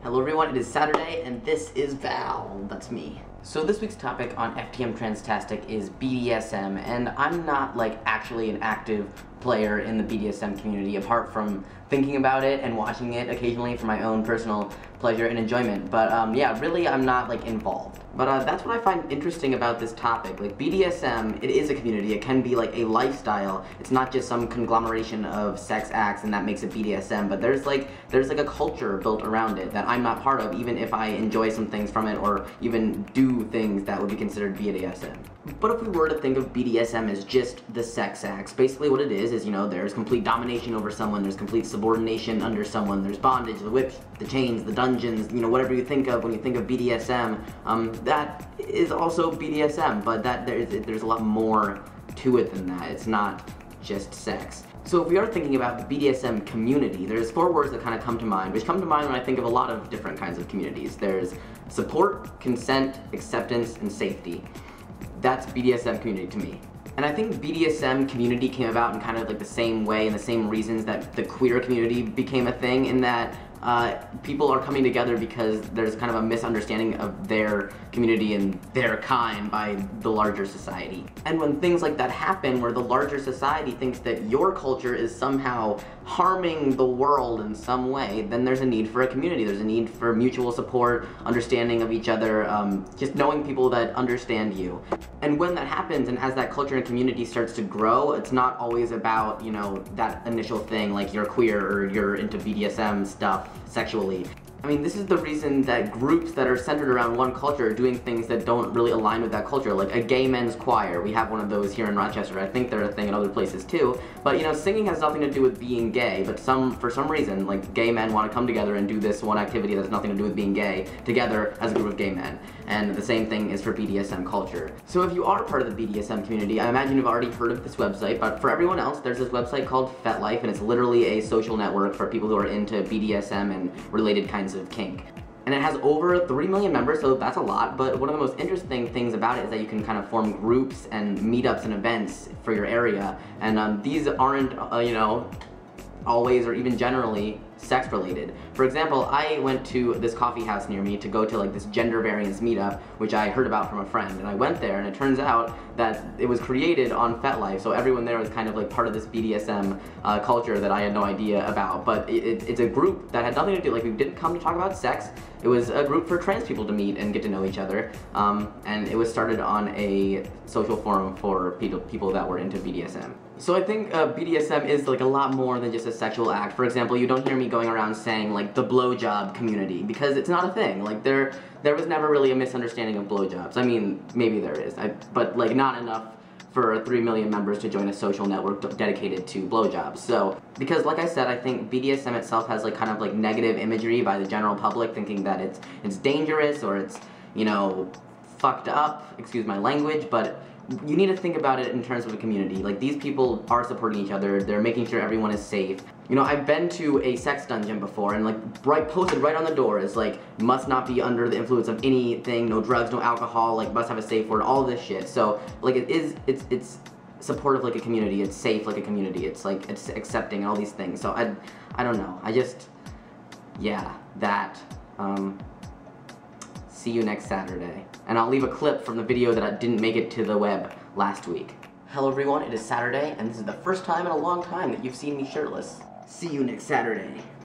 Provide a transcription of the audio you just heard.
Hello everyone, it is Saturday, and this is Val. That's me. So this week's topic on FTM Transtastic is BDSM, and I'm not like actually an active player in the BDSM community apart from thinking about it and watching it occasionally for my own personal pleasure and enjoyment. But yeah, really I'm not like involved. But that's what I find interesting about this topic. Like BDSM, it is a community. It can be like a lifestyle. It's not just some conglomeration of sex acts and that makes it BDSM, but there's like a culture built around it that I'm not part of, even if I enjoy some things from it or even do things that would be considered BDSM. But if we were to think of BDSM as just the sex acts, basically what it is, you know, there's complete domination over someone, there's complete subordination under someone, there's bondage, the whips, the chains, the dungeons, you know, whatever you think of when you think of BDSM, that is also BDSM, but that there's a lot more to it than that. It's not just sex. So if we are thinking about the BDSM community, there's 4 words that kind of come to mind, which come to mind when I think of a lot of different kinds of communities. There's support, consent, acceptance, and safety. That's BDSM community to me. And I think BDSM community came about in kind of like the same way and the same reasons that the queer community became a thing, in that people are coming together because there's kind of a misunderstanding of their community and their kind by the larger society. And when things like that happen, where the larger society thinks that your culture is somehow harming the world in some way, then there's a need for a community. There's a need for mutual support, understanding of each other, just knowing people that understand you. And when that happens, and as that culture and community starts to grow, it's not always about, you know, that initial thing, like you're queer or you're into BDSM stuff sexually. I mean, this is the reason that groups that are centered around one culture are doing things that don't really align with that culture, like a gay men's choir. We have one of those here in Rochester. I think they're a thing in other places too. But you know, singing has nothing to do with being gay, but for some reason, like, gay men want to come together and do this one activity that has nothing to do with being gay together as a group of gay men. And the same thing is for BDSM culture. So if you are part of the BDSM community, I imagine you've already heard of this website, but for everyone else, there's this website called FetLife, and it's literally a social network for people who are into BDSM and related kinds of kink. And it has over 3 million members, so that's a lot, but one of the most interesting things about it is that you can kind of form groups and meetups and events for your area, and these aren't, you know, always or even generally sex related. For example, I went to this coffee house near me to go to like this gender variance meetup, which I heard about from a friend, and I went there and it turns out that it was created on FetLife, so everyone there was kind of like part of this BDSM culture that I had no idea about. But it's a group that had nothing to do, like, we didn't come to talk about sex. It was a group for trans people to meet and get to know each other, and it was started on a social forum for people that were into BDSM. So I think BDSM is like a lot more than just a sexual act. For example, you don't hear me going around saying like the blowjob community, because it's not a thing. Like there was never really a misunderstanding of blowjobs. I mean, maybe there is, but like not enough for 3 million members to join a social network dedicated to blowjobs. So, because like I said, I think BDSM itself has like kind of like negative imagery by the general public, thinking that it's dangerous or it's, you know, fucked up, excuse my language, but you need to think about it in terms of a community. Like, these people are supporting each other, they're making sure everyone is safe. You know, I've been to a sex dungeon before, and like posted right on the door is like, must not be under the influence of anything, no drugs, no alcohol, like must have a safe word, all this shit. So like it's supportive like a community, it's safe like a community, it's like, it's accepting and all these things. So I don't know, yeah, that. See you next Saturday. And I'll leave a clip from the video that didn't make it to the web last week. Hello everyone, it is Saturday, and this is the first time in a long time that you've seen me shirtless. See you next Saturday.